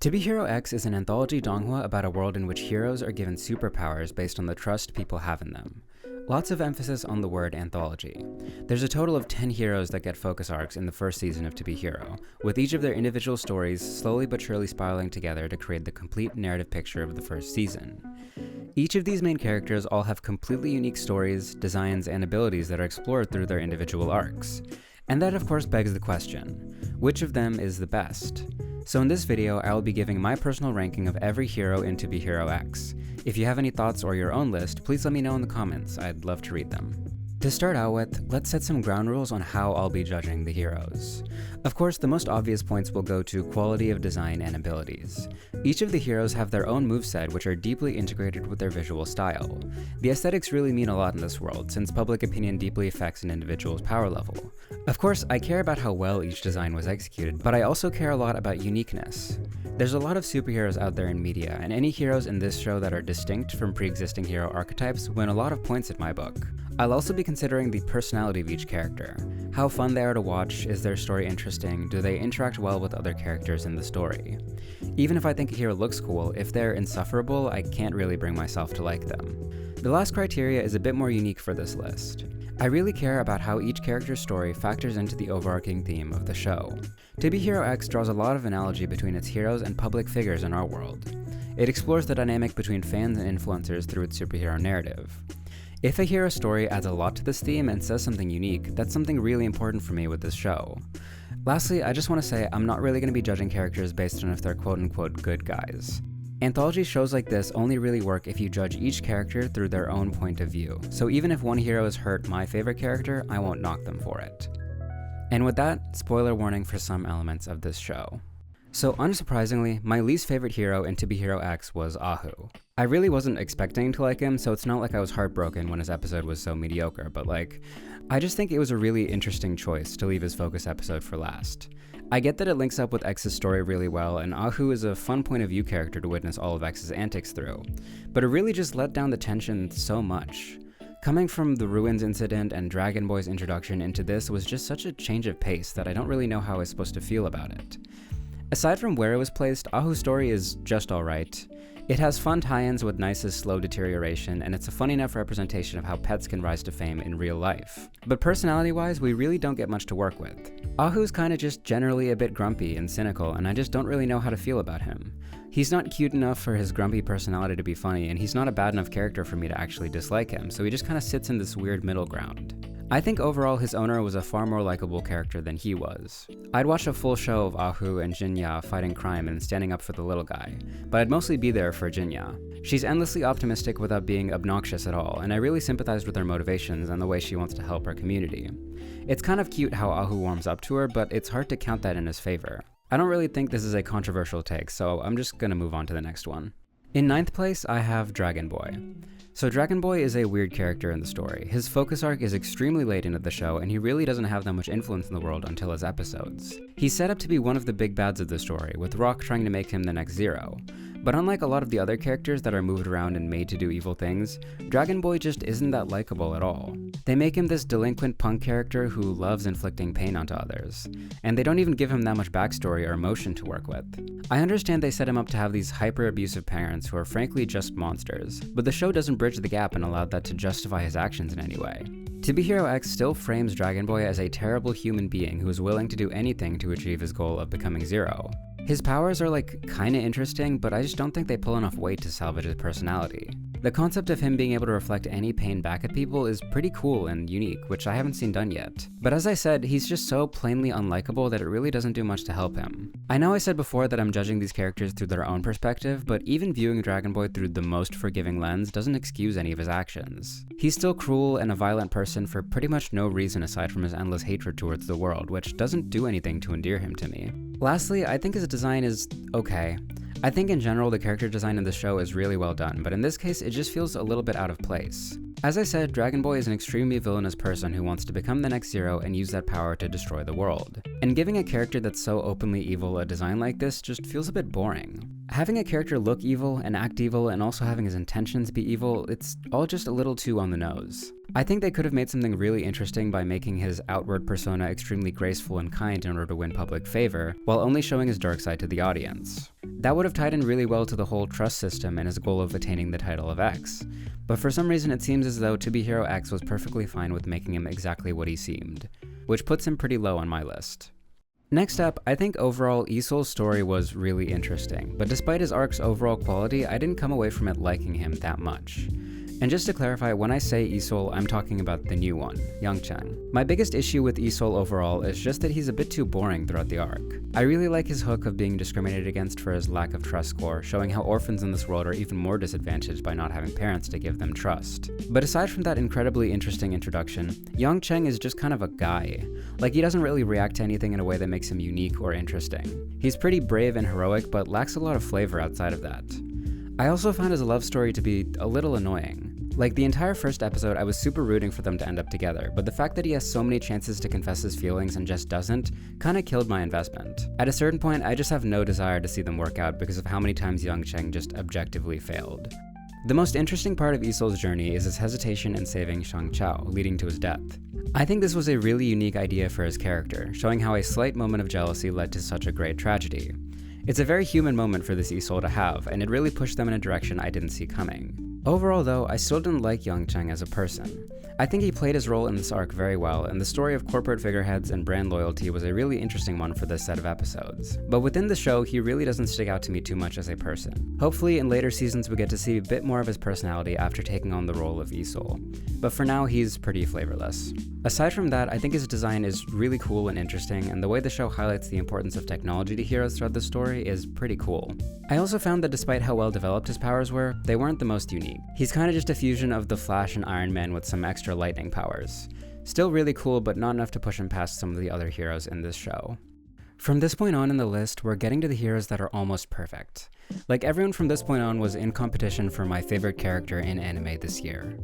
To Be Hero X is an anthology donghua about a world in which heroes are given superpowers based on the trust people have in them. Lots of emphasis on the word anthology. There's a total of 10 heroes that get focus arcs in the first season of To Be Hero, with each of their individual stories slowly but surely spiraling together to create the complete narrative picture of the first season. Each of these main characters all have completely unique stories, designs, and abilities that are explored through their individual arcs. And that of course begs the question, which of them is the best? So in this video, I will be giving my personal ranking of every hero in To Be Hero X. If you have any thoughts or your own list, please let me know in the comments, I'd love to read them. To start out with, let's set some ground rules on how I'll be judging the heroes. Of course, the most obvious points will go to quality of design and abilities. Each of the heroes have their own moveset which are deeply integrated with their visual style. The aesthetics really mean a lot in this world, since public opinion deeply affects an individual's power level. Of course, I care about how well each design was executed, but I also care a lot about uniqueness. There's a lot of superheroes out there in media, and any heroes in this show that are distinct from pre-existing hero archetypes win a lot of points in my book. I'll also be considering the personality of each character. How fun they are to watch, is their story interesting, do they interact well with other characters in the story? Even if I think a hero looks cool, if they're insufferable, I can't really bring myself to like them. The last criteria is a bit more unique for this list. I really care about how each character's story factors into the overarching theme of the show. To Be Hero X draws a lot of analogy between its heroes and public figures in our world. It explores the dynamic between fans and influencers through its superhero narrative. If a hero story adds a lot to this theme and says something unique, that's something really important for me with this show. Lastly, I just want to say I'm not really going to be judging characters based on if they're quote-unquote good guys. Anthology shows like this only really work if you judge each character through their own point of view, so even if one hero has hurt my favorite character, I won't knock them for it. And with that, spoiler warning for some elements of this show. So unsurprisingly, my least favorite hero in To Be Hero X was Ahu. I really wasn't expecting to like him, so it's not like I was heartbroken when his episode was so mediocre, but I just think it was a really interesting choice to leave his focus episode for last. I get that it links up with X's story really well, and Ahu is a fun point of view character to witness all of X's antics through, but it really just let down the tension so much. Coming from the Ruins incident and Dragon Boy's introduction into this was just such a change of pace that I don't really know how I was supposed to feel about it. Aside from where it was placed, Ahu's story is just alright. It has fun tie-ins with Nice's slow deterioration, and it's a fun enough representation of how pets can rise to fame in real life. But personality-wise, we really don't get much to work with. Ahu's kinda just generally a bit grumpy and cynical, and I just don't really know how to feel about him. He's not cute enough for his grumpy personality to be funny, and he's not a bad enough character for me to actually dislike him, so he just kinda sits in this weird middle ground. I think overall his owner was a far more likable character than he was. I'd watch a full show of Ahu and Jinya fighting crime and standing up for the little guy, but I'd mostly be there for Jinya. She's endlessly optimistic without being obnoxious at all, and I really sympathized with her motivations and the way she wants to help her community. It's kind of cute how Ahu warms up to her, but it's hard to count that in his favor. I don't really think this is a controversial take, so I'm just gonna move on to the next one. In 9th place, I have Dragon Boy. So Dragon Boy is a weird character in the story. His focus arc is extremely late into the show, and he really doesn't have that much influence in the world until his episodes. He's set up to be one of the big bads of the story, with Rock trying to make him the next Zero. But unlike a lot of the other characters that are moved around and made to do evil things, Dragon Boy just isn't that likable at all. They make him this delinquent punk character who loves inflicting pain onto others, and they don't even give him that much backstory or emotion to work with. I understand they set him up to have these hyper-abusive parents who are frankly just monsters, but the show doesn't bridge the gap and allow that to justify his actions in any way. To Be Hero X still frames Dragon Boy as a terrible human being who is willing to do anything to achieve his goal of becoming Zero. His powers are kinda interesting, but I just don't think they pull enough weight to salvage his personality. The concept of him being able to reflect any pain back at people is pretty cool and unique, which I haven't seen done yet. But as I said, he's just so plainly unlikable that it really doesn't do much to help him. I know I said before that I'm judging these characters through their own perspective, but even viewing Dragon Boy through the most forgiving lens doesn't excuse any of his actions. He's still cruel and a violent person for pretty much no reason aside from his endless hatred towards the world, which doesn't do anything to endear him to me. Lastly, I think his design is okay. I think in general the character design in the show is really well done, but in this case it just feels a little bit out of place. As I said, Dragon Boy is an extremely villainous person who wants to become the next Zero and use that power to destroy the world. And giving a character that's so openly evil a design like this just feels a bit boring. Having a character look evil and act evil and also having his intentions be evil, it's all just a little too on the nose. I think they could have made something really interesting by making his outward persona extremely graceful and kind in order to win public favor, while only showing his dark side to the audience. That would have tied in really well to the whole trust system and his goal of attaining the title of X. But for some reason it seems as though To Be Hero X was perfectly fine with making him exactly what he seemed, which puts him pretty low on my list. Next up, I think overall Isol's story was really interesting, but despite his arc's overall quality, I didn't come away from it liking him that much. And just to clarify, when I say Isol, I'm talking about the new one, Yangcheng. My biggest issue with Isol overall is just that he's a bit too boring throughout the arc. I really like his hook of being discriminated against for his lack of trust score, showing how orphans in this world are even more disadvantaged by not having parents to give them trust. But aside from that incredibly interesting introduction, Yangcheng is just kind of a guy. Like, he doesn't really react to anything in a way that makes him unique or interesting. He's pretty brave and heroic, but lacks a lot of flavor outside of that. I also found his love story to be a little annoying. Like, the entire first episode, I was super rooting for them to end up together, but the fact that he has so many chances to confess his feelings and just doesn't, kinda killed my investment. At a certain point, I just have no desire to see them work out because of how many times Yangcheng just objectively failed. The most interesting part of Isol's journey is his hesitation in saving Shang Chao, leading to his death. I think this was a really unique idea for his character, showing how a slight moment of jealousy led to such a great tragedy. It's a very human moment for this Isol to have, and it really pushed them in a direction I didn't see coming. Overall though, I still didn't like Yangcheng as a person. I think he played his role in this arc very well, and the story of corporate figureheads and brand loyalty was a really interesting one for this set of episodes. But within the show, he really doesn't stick out to me too much as a person. Hopefully in later seasons we get to see a bit more of his personality after taking on the role of Isol. But for now, he's pretty flavorless. Aside from that, I think his design is really cool and interesting, and the way the show highlights the importance of technology to heroes throughout the story is pretty cool. I also found that despite how well developed his powers were, they weren't the most unique. He's kinda just a fusion of the Flash and Iron Man with some extra lightning powers. Still really cool, but not enough to push him past some of the other heroes in this show. From this point on in the list, we're getting to the heroes that are almost perfect. Like, everyone from this point on was in competition for my favorite character in anime this year.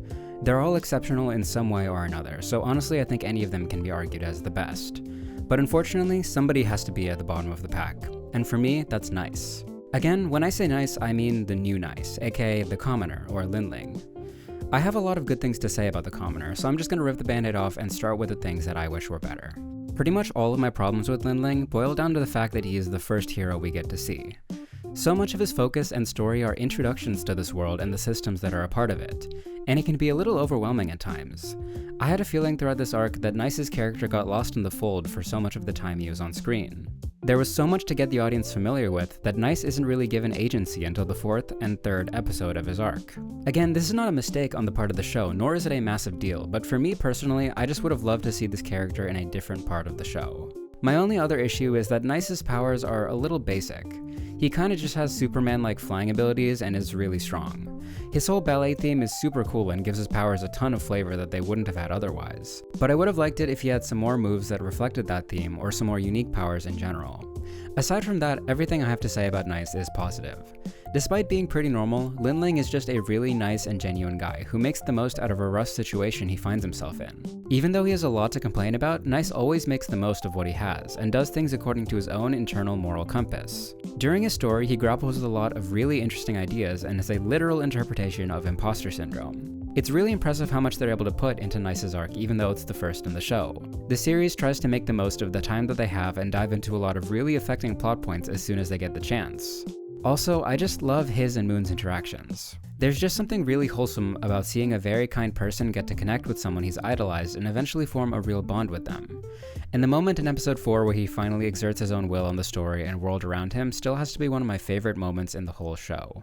They're all exceptional in some way or another, so honestly I think any of them can be argued as the best. But unfortunately, somebody has to be at the bottom of the pack. And for me, that's Nice. Again, when I say Nice, I mean the new Nice, aka the Commoner, or Linling. I have a lot of good things to say about the Commoner, so I'm just gonna rip the band-aid off and start with the things that I wish were better. Pretty much all of my problems with Linling boil down to the fact that he is the first hero we get to see. So much of his focus and story are introductions to this world and the systems that are a part of it, and it can be a little overwhelming at times. I had a feeling throughout this arc that Nice's character got lost in the fold for so much of the time he was on screen. There was so much to get the audience familiar with that Nice isn't really given agency until the 4th and 3rd episode of his arc. Again, this is not a mistake on the part of the show, nor is it a massive deal, but for me personally, I just would have loved to see this character in a different part of the show. My only other issue is that Nice's powers are a little basic. He kinda just has Superman-like flying abilities and is really strong. His whole ballet theme is super cool and gives his powers a ton of flavor that they wouldn't have had otherwise. But I would have liked it if he had some more moves that reflected that theme, or some more unique powers in general. Aside from that, everything I have to say about Nice is positive. Despite being pretty normal, Linling is just a really nice and genuine guy who makes the most out of a rough situation he finds himself in. Even though he has a lot to complain about, Nice always makes the most of what he has, and does things according to his own internal moral compass. During his story, he grapples with a lot of really interesting ideas and is a literal interpretation of imposter syndrome. It's really impressive how much they're able to put into Nice's arc, even though it's the first in the show. The series tries to make the most of the time that they have and dive into a lot of really affecting plot points as soon as they get the chance. Also, I just love his and Moon's interactions. There's just something really wholesome about seeing a very kind person get to connect with someone he's idolized and eventually form a real bond with them. And the moment in episode 4 where he finally exerts his own will on the story and world around him still has to be one of my favorite moments in the whole show.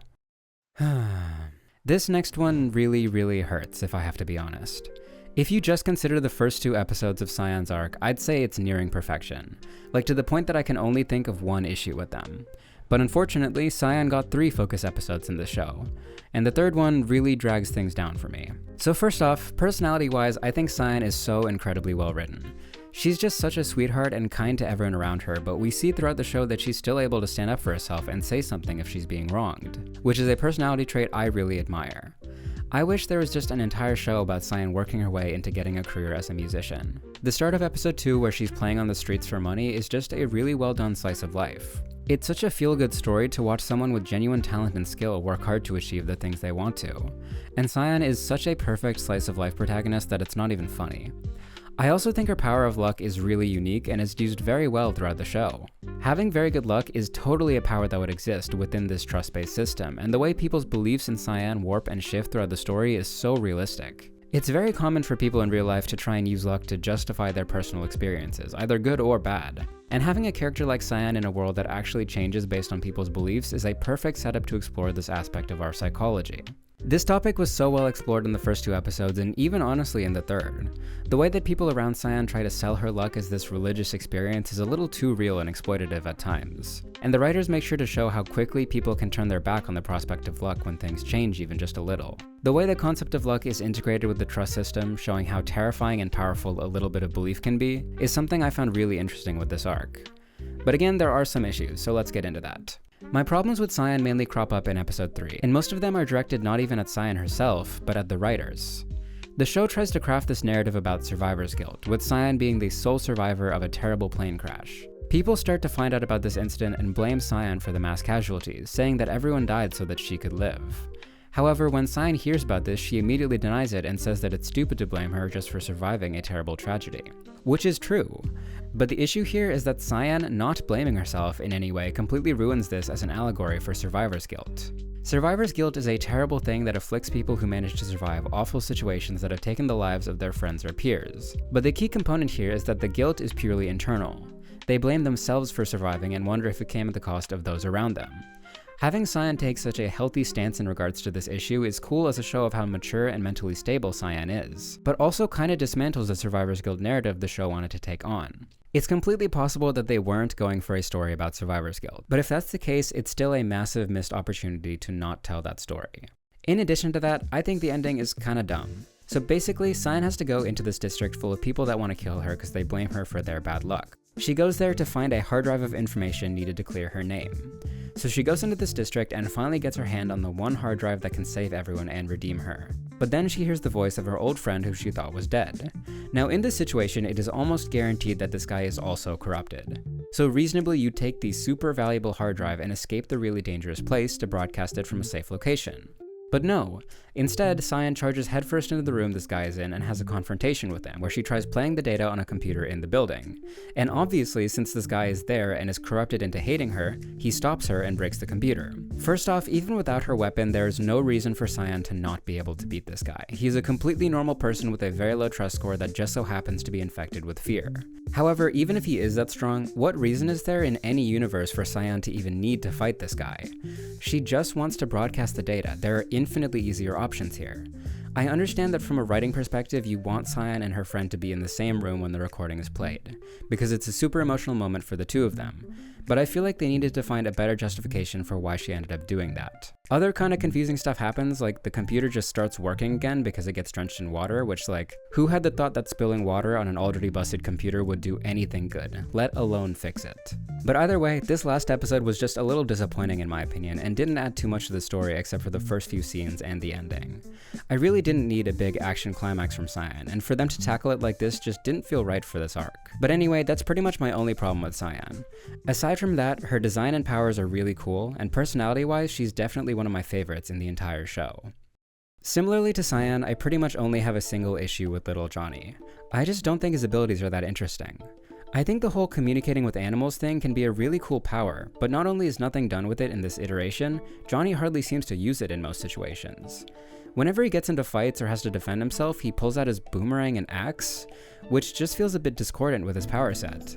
This next one really hurts, if I have to be honest. If you just consider the first 2 episodes of Cyan's arc, I'd say it's nearing perfection, like to the point that I can only think of one issue with them. But unfortunately, Cyan got 3 focus episodes in the show, and the 3rd one really drags things down for me. So first off, personality-wise, I think Cyan is so incredibly well written. She's just such a sweetheart and kind to everyone around her, but we see throughout the show that she's still able to stand up for herself and say something if she's being wronged, which is a personality trait I really admire. I wish there was just an entire show about Cyan working her way into getting a career as a musician. The start of episode 2 where she's playing on the streets for money is just a really well done slice of life. It's such a feel-good story to watch someone with genuine talent and skill work hard to achieve the things they want to. And Cyan is such a perfect slice of life protagonist that it's not even funny. I also think her power of luck is really unique and is used very well throughout the show. Having very good luck is totally a power that would exist within this trust-based system, and the way people's beliefs in Cyan warp and shift throughout the story is so realistic. It's very common for people in real life to try and use luck to justify their personal experiences, either good or bad. And having a character like Cyan in a world that actually changes based on people's beliefs is a perfect setup to explore this aspect of our psychology. This topic was so well explored in the first 2 episodes, and even honestly in the 3rd. The way that people around Cyan try to sell her luck as this religious experience is a little too real and exploitative at times. And the writers make sure to show how quickly people can turn their back on the prospect of luck when things change even just a little. The way the concept of luck is integrated with the trust system, showing how terrifying and powerful a little bit of belief can be, is something I found really interesting with this arc. But again, there are some issues, so let's get into that. My problems with Cyan mainly crop up in episode 3, and most of them are directed not even at Cyan herself, but at the writers. The show tries to craft this narrative about survivor's guilt, with Cyan being the sole survivor of a terrible plane crash. People start to find out about this incident and blame Cyan for the mass casualties, saying that everyone died so that she could live. However, when Cyan hears about this, she immediately denies it and says that it's stupid to blame her just for surviving a terrible tragedy. Which is true. But the issue here is that Cyan not blaming herself in any way completely ruins this as an allegory for survivor's guilt. Survivor's guilt is a terrible thing that afflicts people who manage to survive awful situations that have taken the lives of their friends or peers. But the key component here is that the guilt is purely internal. They blame themselves for surviving and wonder if it came at the cost of those around them. Having Cyan take such a healthy stance in regards to this issue is cool as a show of how mature and mentally stable Cyan is, but also kinda dismantles the survivor's guilt narrative the show wanted to take on. It's completely possible that they weren't going for a story about survivor's guilt, but if that's the case, it's still a massive missed opportunity to not tell that story. In addition to that, I think the ending is kinda dumb. So basically, Cyan has to go into this district full of people that want to kill her because they blame her for their bad luck. She goes there to find a hard drive of information needed to clear her name. So she goes into this district and finally gets her hand on the one hard drive that can save everyone and redeem her. But then she hears the voice of her old friend who she thought was dead. Now in this situation, it is almost guaranteed that this guy is also corrupted. So reasonably, you take the super valuable hard drive and escape the really dangerous place to broadcast it from a safe location. But no, instead, Cyan charges headfirst into the room this guy is in and has a confrontation with him, where she tries playing the data on a computer in the building. And obviously, since this guy is there and is corrupted into hating her, he stops her and breaks the computer. First off, even without her weapon, there is no reason for Cyan to not be able to beat this guy. He's a completely normal person with a very low trust score that just so happens to be infected with fear. However, even if he is that strong, what reason is there in any universe for Cyan to even need to fight this guy? She just wants to broadcast the data. There are infinitely easier options here. I understand that from a writing perspective, you want Cyan and her friend to be in the same room when the recording is played, because it's a super emotional moment for the two of them, but I feel like they needed to find a better justification for why she ended up doing that. Other kinda confusing stuff happens, like the computer just starts working again because it gets drenched in water, which who had the thought that spilling water on an already busted computer would do anything good, let alone fix it? But either way, this last episode was just a little disappointing in my opinion, and didn't add too much to the story except for the first few scenes and the ending. I really didn't need a big action climax from Cyan, and for them to tackle it like this just didn't feel right for this arc. But anyway, that's pretty much my only problem with Cyan. Aside from that, her design and powers are really cool, and personality-wise, she's definitely one of my favorites in the entire show. Similarly to Cyan, I pretty much only have a single issue with little Johnny. I just don't think his abilities are that interesting. I think the whole communicating with animals thing can be a really cool power, but not only is nothing done with it in this iteration, Johnny hardly seems to use it in most situations. Whenever he gets into fights or has to defend himself, he pulls out his boomerang and axe, which just feels a bit discordant with his power set.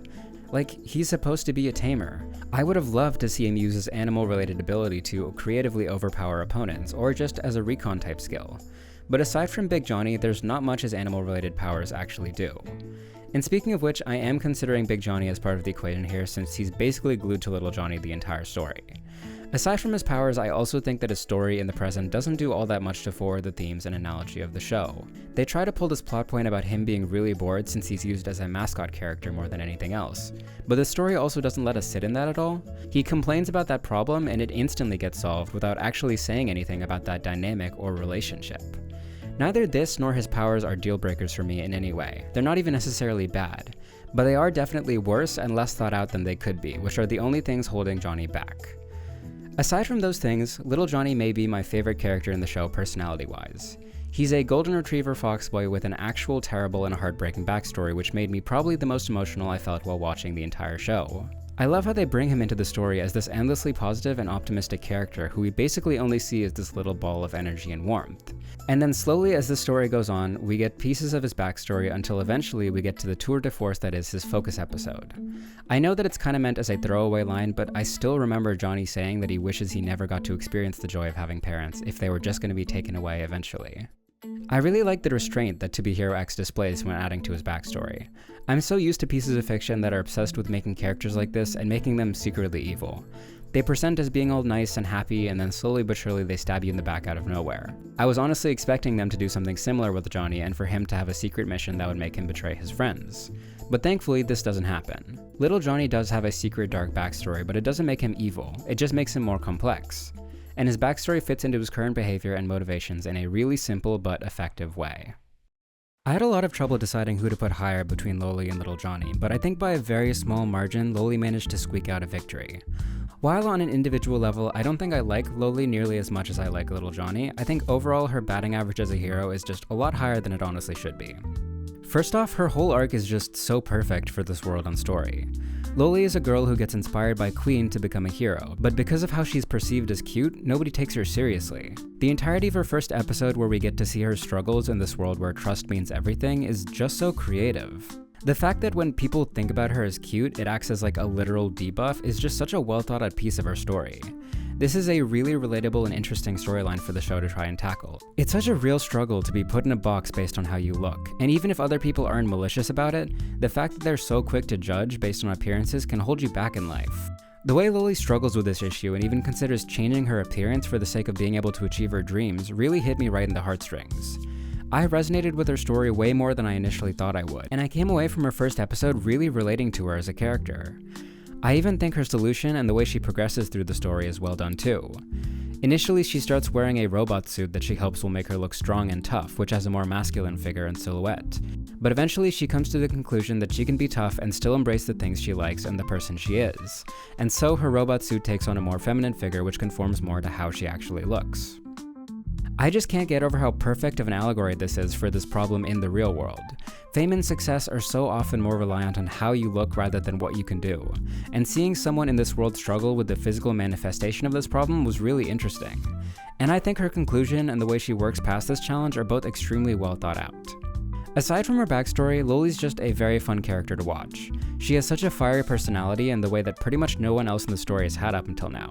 Like, he's supposed to be a tamer. I would have loved to see him use his animal-related ability to creatively overpower opponents, or just as a recon type skill. But aside from Big Johnny, there's not much his animal-related powers actually do. And speaking of which, I am considering Big Johnny as part of the equation here since he's basically glued to Little Johnny the entire story. Aside from his powers, I also think that his story in the present doesn't do all that much to forward the themes and analogy of the show. They try to pull this plot point about him being really bored since he's used as a mascot character more than anything else. But the story also doesn't let us sit in that at all. He complains about that problem and it instantly gets solved without actually saying anything about that dynamic or relationship. Neither this nor his powers are deal breakers for me in any way. They're not even necessarily bad, but they are definitely worse and less thought out than they could be, which are the only things holding Johnny back. Aside from those things, Little Johnny may be my favorite character in the show personality-wise. He's a golden retriever fox boy with an actual terrible and heartbreaking backstory, which made me probably the most emotional I felt while watching the entire show. I love how they bring him into the story as this endlessly positive and optimistic character who we basically only see as this little ball of energy and warmth. And then slowly as the story goes on, we get pieces of his backstory until eventually we get to the tour de force that is his focus episode. I know that it's kinda meant as a throwaway line, but I still remember Johnny saying that he wishes he never got to experience the joy of having parents if they were just gonna be taken away eventually. I really like the restraint that To Be Hero X displays when adding to his backstory. I'm so used to pieces of fiction that are obsessed with making characters like this and making them secretly evil. They present as being all nice and happy, and then slowly but surely they stab you in the back out of nowhere. I was honestly expecting them to do something similar with Johnny and for him to have a secret mission that would make him betray his friends. But thankfully this doesn't happen. Little Johnny does have a secret dark backstory, but it doesn't make him evil, it just makes him more complex. And his backstory fits into his current behavior and motivations in a really simple but effective way. I had a lot of trouble deciding who to put higher between Loli and Little Johnny, but I think by a very small margin, Loli managed to squeak out a victory. While on an individual level, I don't think I like Loli nearly as much as I like Little Johnny, I think overall her batting average as a hero is just a lot higher than it honestly should be. First off, her whole arc is just so perfect for this world and story. Loli is a girl who gets inspired by Queen to become a hero, but because of how she's perceived as cute, nobody takes her seriously. The entirety of her first episode where we get to see her struggles in this world where trust means everything is just so creative. The fact that when people think about her as cute, it acts as like a literal debuff is just such a well thought out piece of her story. This is a really relatable and interesting storyline for the show to try and tackle. It's such a real struggle to be put in a box based on how you look, and even if other people aren't malicious about it, the fact that they're so quick to judge based on appearances can hold you back in life. The way Loli struggles with this issue and even considers changing her appearance for the sake of being able to achieve her dreams really hit me right in the heartstrings. I resonated with her story way more than I initially thought I would, and I came away from her first episode really relating to her as a character. I even think her solution and the way she progresses through the story is well done too. Initially, she starts wearing a robot suit that she hopes will make her look strong and tough, which has a more masculine figure and silhouette. But eventually she comes to the conclusion that she can be tough and still embrace the things she likes and the person she is. And so her robot suit takes on a more feminine figure which conforms more to how she actually looks. I just can't get over how perfect of an allegory this is for this problem in the real world. Fame and success are so often more reliant on how you look rather than what you can do, and seeing someone in this world struggle with the physical manifestation of this problem was really interesting. And I think her conclusion and the way she works past this challenge are both extremely well thought out. Aside from her backstory, Loli's just a very fun character to watch. She has such a fiery personality in the way that pretty much no one else in the story has had up until now.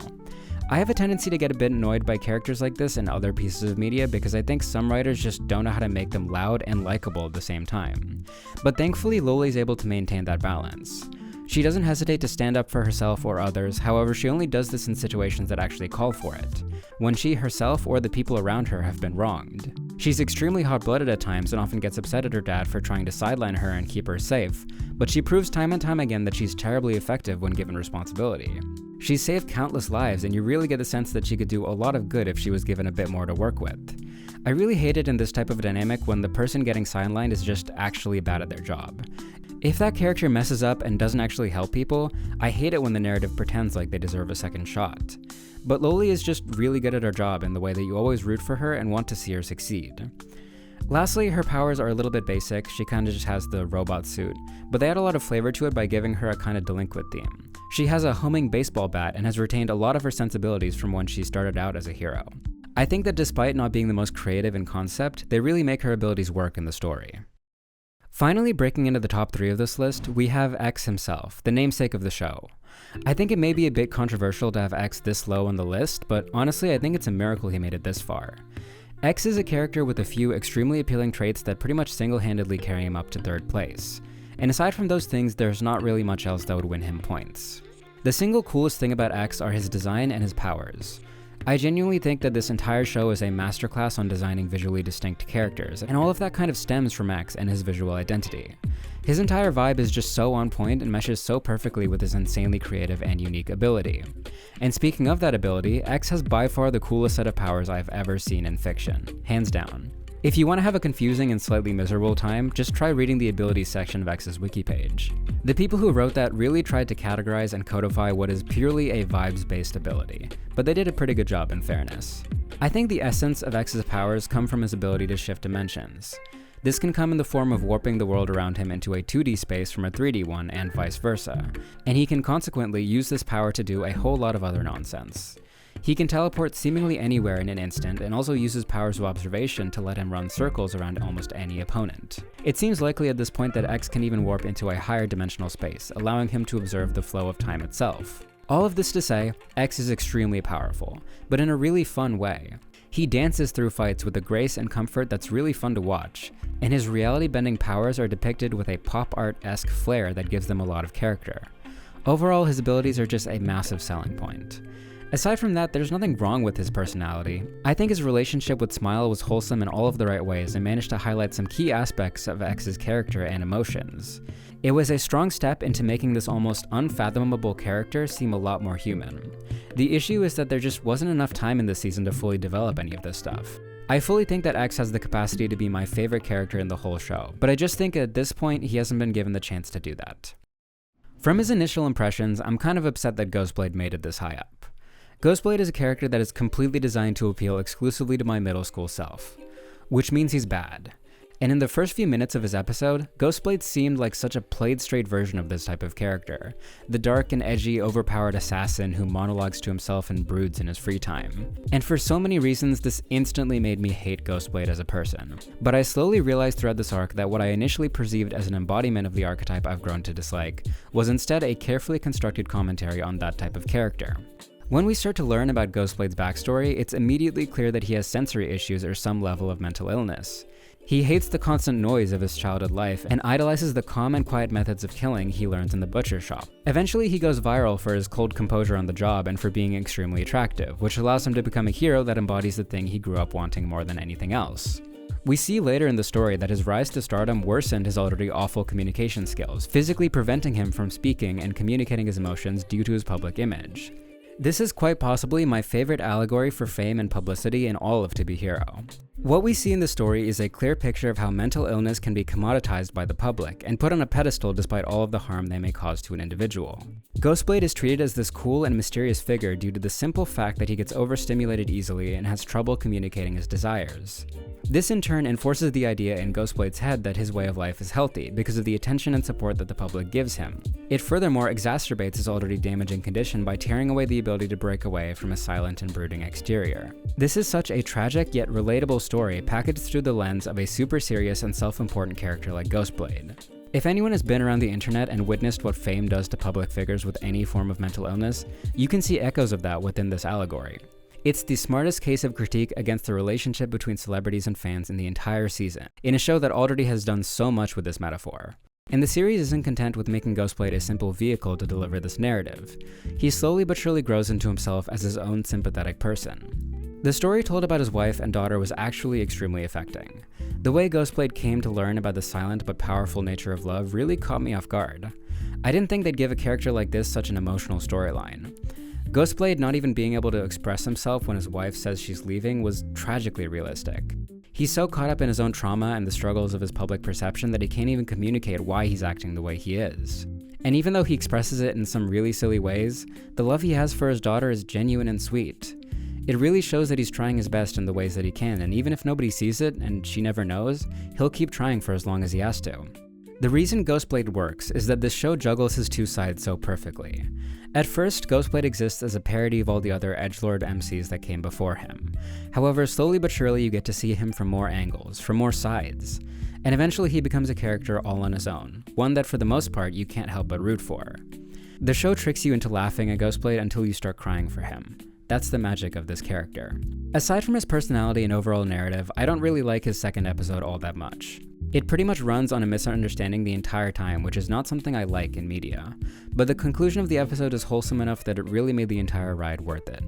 I have a tendency to get a bit annoyed by characters like this in other pieces of media because I think some writers just don't know how to make them loud and likable at the same time. But thankfully, Loli is able to maintain that balance. She doesn't hesitate to stand up for herself or others, however she only does this in situations that actually call for it, when she herself or the people around her have been wronged. She's extremely hot-blooded at times and often gets upset at her dad for trying to sideline her and keep her safe, but she proves time and time again that she's terribly effective when given responsibility. She's saved countless lives, and you really get the sense that she could do a lot of good if she was given a bit more to work with. I really hate it in this type of dynamic when the person getting sidelined is just actually bad at their job. If that character messes up and doesn't actually help people, I hate it when the narrative pretends like they deserve a second shot. But Loli is just really good at her job in the way that you always root for her and want to see her succeed. Lastly, her powers are a little bit basic. She kinda just has the robot suit, but they add a lot of flavor to it by giving her a kinda delinquent theme. She has a homing baseball bat and has retained a lot of her sensibilities from when she started out as a hero. I think that despite not being the most creative in concept, they really make her abilities work in the story. Finally, breaking into the top 3 of this list, we have X himself, the namesake of the show. I think it may be a bit controversial to have X this low on the list, but honestly I think it's a miracle he made it this far. X is a character with a few extremely appealing traits that pretty much single-handedly carry him up to 3rd place. And aside from those things, there's not really much else that would win him points. The single coolest thing about X are his design and his powers. I genuinely think that this entire show is a masterclass on designing visually distinct characters, and all of that kind of stems from X and his visual identity. His entire vibe is just so on point and meshes so perfectly with his insanely creative and unique ability. And speaking of that ability, X has by far the coolest set of powers I've ever seen in fiction, hands down. If you want to have a confusing and slightly miserable time, just try reading the abilities section of X's wiki page. The people who wrote that really tried to categorize and codify what is purely a vibes-based ability, but they did a pretty good job in fairness. I think the essence of X's powers come from his ability to shift dimensions. This can come in the form of warping the world around him into a 2D space from a 3D one and vice versa, and he can consequently use this power to do a whole lot of other nonsense. He can teleport seemingly anywhere in an instant and also uses powers of observation to let him run circles around almost any opponent. It seems likely at this point that X can even warp into a higher dimensional space, allowing him to observe the flow of time itself. All of this to say, X is extremely powerful, but in a really fun way. He dances through fights with a grace and comfort that's really fun to watch, and his reality-bending powers are depicted with a pop art-esque flair that gives them a lot of character. Overall, his abilities are just a massive selling point. Aside from that, there's nothing wrong with his personality. I think his relationship with Smile was wholesome in all of the right ways and managed to highlight some key aspects of X's character and emotions. It was a strong step into making this almost unfathomable character seem a lot more human. The issue is that there just wasn't enough time in this season to fully develop any of this stuff. I fully think that X has the capacity to be my favorite character in the whole show, but I just think at this point he hasn't been given the chance to do that. From his initial impressions, I'm kind of upset that Ghostblade made it this high up. Ghostblade is a character that is completely designed to appeal exclusively to my middle school self, which means he's bad. And in the first few minutes of his episode, Ghostblade seemed like such a played straight version of this type of character, the dark and edgy, overpowered assassin who monologues to himself and broods in his free time. And for so many reasons, this instantly made me hate Ghostblade as a person. But I slowly realized throughout this arc that what I initially perceived as an embodiment of the archetype I've grown to dislike was instead a carefully constructed commentary on that type of character. When we start to learn about Ghostblade's backstory, it's immediately clear that he has sensory issues or some level of mental illness. He hates the constant noise of his childhood life and idolizes the calm and quiet methods of killing he learns in the butcher shop. Eventually, he goes viral for his cold composure on the job and for being extremely attractive, which allows him to become a hero that embodies the thing he grew up wanting more than anything else. We see later in the story that his rise to stardom worsened his already awful communication skills, physically preventing him from speaking and communicating his emotions due to his public image. This is quite possibly my favorite allegory for fame and publicity in all of To Be Hero. What we see in the story is a clear picture of how mental illness can be commoditized by the public and put on a pedestal despite all of the harm they may cause to an individual. Ghostblade is treated as this cool and mysterious figure due to the simple fact that he gets overstimulated easily and has trouble communicating his desires. This in turn enforces the idea in Ghostblade's head that his way of life is healthy because of the attention and support that the public gives him. It furthermore exacerbates his already damaging condition by tearing away the ability to break away from a silent and brooding exterior. This is such a tragic yet relatable story packaged through the lens of a super serious and self-important character like Ghostblade. If anyone has been around the internet and witnessed what fame does to public figures with any form of mental illness, you can see echoes of that within this allegory. It's the smartest case of critique against the relationship between celebrities and fans in the entire season, in a show that already has done so much with this metaphor. And the series isn't content with making Ghostblade a simple vehicle to deliver this narrative. He slowly but surely grows into himself as his own sympathetic person. The story told about his wife and daughter was actually extremely affecting. The way Ghostblade came to learn about the silent but powerful nature of love really caught me off guard. I didn't think they'd give a character like this such an emotional storyline. Ghostblade not even being able to express himself when his wife says she's leaving was tragically realistic. He's so caught up in his own trauma and the struggles of his public perception that he can't even communicate why he's acting the way he is. And even though he expresses it in some really silly ways, the love he has for his daughter is genuine and sweet. It really shows that he's trying his best in the ways that he can, and even if nobody sees it and she never knows, he'll keep trying for as long as he has to. The reason Ghostblade works is that this show juggles his two sides so perfectly. At first, Ghostblade exists as a parody of all the other edgelord MCs that came before him. However, slowly but surely you get to see him from more angles, from more sides. And eventually he becomes a character all on his own, one that for the most part you can't help but root for. The show tricks you into laughing at Ghostblade until you start crying for him. That's the magic of this character. Aside from his personality and overall narrative, I don't really like his second episode all that much. It pretty much runs on a misunderstanding the entire time, which is not something I like in media. But the conclusion of the episode is wholesome enough that it really made the entire ride worth it.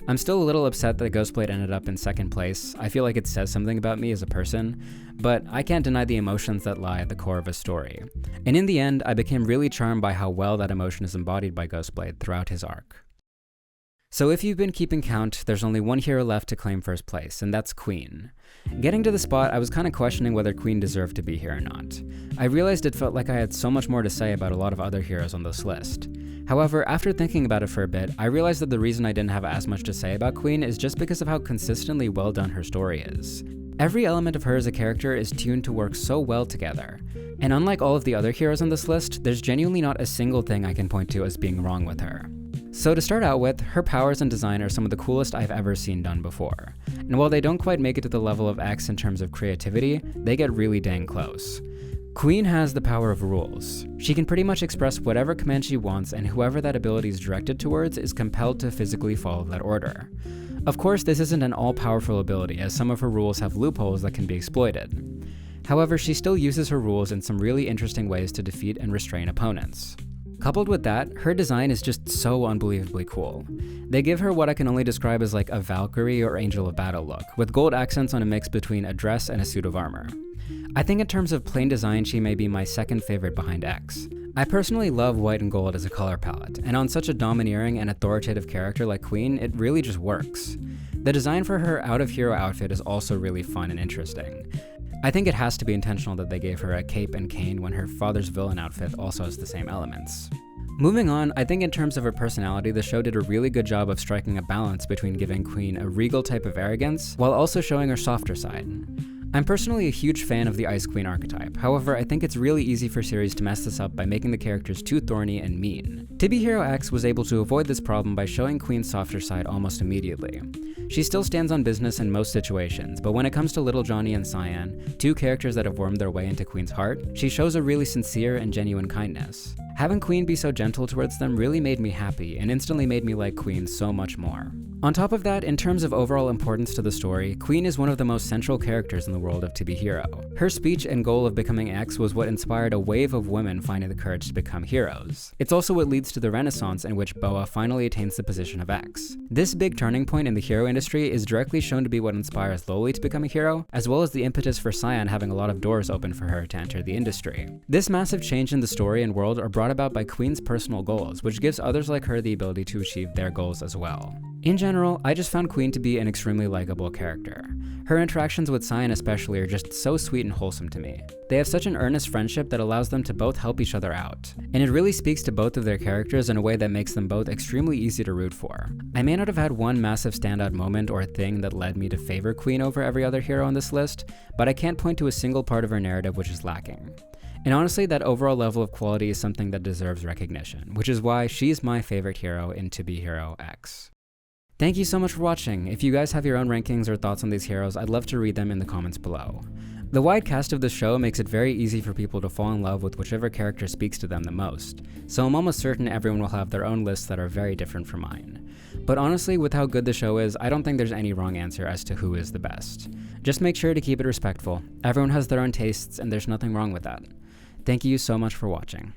I'm still a little upset that Ghostblade ended up in second place. I feel like it says something about me as a person, but I can't deny the emotions that lie at the core of his story. And in the end, I became really charmed by how well that emotion is embodied by Ghostblade throughout his arc. So if you've been keeping count, there's only one hero left to claim first place, and that's Queen. Getting to the spot, I was kinda questioning whether Queen deserved to be here or not. I realized it felt like I had so much more to say about a lot of other heroes on this list. However, after thinking about it for a bit, I realized that the reason I didn't have as much to say about Queen is just because of how consistently well done her story is. Every element of her as a character is tuned to work so well together. And unlike all of the other heroes on this list, there's genuinely not a single thing I can point to as being wrong with her. So to start out with, her powers and design are some of the coolest I've ever seen done before. And while they don't quite make it to the level of X in terms of creativity, they get really dang close. Queen has the power of rules. She can pretty much express whatever command she wants, and whoever that ability is directed towards is compelled to physically follow that order. Of course, this isn't an all-powerful ability, as some of her rules have loopholes that can be exploited. However, she still uses her rules in some really interesting ways to defeat and restrain opponents. Coupled with that, her design is just so unbelievably cool. They give her what I can only describe as like a Valkyrie or Angel of Battle look, with gold accents on a mix between a dress and a suit of armor. I think in terms of plain design, she may be my second favorite behind X. I personally love white and gold as a color palette, and on such a domineering and authoritative character like Queen, it really just works. The design for her out-of-hero outfit is also really fun and interesting. I think it has to be intentional that they gave her a cape and cane when her father's villain outfit also has the same elements. Moving on, I think in terms of her personality, the show did a really good job of striking a balance between giving Queen a regal type of arrogance, while also showing her softer side. I'm personally a huge fan of the Ice Queen archetype, however I think it's really easy for series to mess this up by making the characters too thorny and mean. To Be Hero X was able to avoid this problem by showing Queen's softer side almost immediately. She still stands on business in most situations, but when it comes to Little Johnny and Cyan, two characters that have wormed their way into Queen's heart, she shows a really sincere and genuine kindness. Having Queen be so gentle towards them really made me happy and instantly made me like Queen so much more. On top of that, in terms of overall importance to the story, Queen is one of the most central characters in the world of To Be Hero. Her speech and goal of becoming X was what inspired a wave of women finding the courage to become heroes. It's also what leads to the Renaissance in which Boa finally attains the position of X. This big turning point in the hero industry is directly shown to be what inspires Loli to become a hero, as well as the impetus for Cyan having a lot of doors open for her to enter the industry. This massive change in the story and world are brought about by Queen's personal goals, which gives others like her the ability to achieve their goals as well. In general, I just found Queen to be an extremely likable character. Her interactions with Cyan especially are just so sweet and wholesome to me. They have such an earnest friendship that allows them to both help each other out, and it really speaks to both of their characters in a way that makes them both extremely easy to root for. I may not have had one massive standout moment or thing that led me to favor Queen over every other hero on this list, but I can't point to a single part of her narrative which is lacking. And honestly, that overall level of quality is something that deserves recognition, which is why she's my favorite hero in To Be Hero X. Thank you so much for watching. If you guys have your own rankings or thoughts on these heroes, I'd love to read them in the comments below. The wide cast of the show makes it very easy for people to fall in love with whichever character speaks to them the most, so I'm almost certain everyone will have their own lists that are very different from mine. But honestly, with how good the show is, I don't think there's any wrong answer as to who is the best. Just make sure to keep it respectful. Everyone has their own tastes, and there's nothing wrong with that. Thank you so much for watching.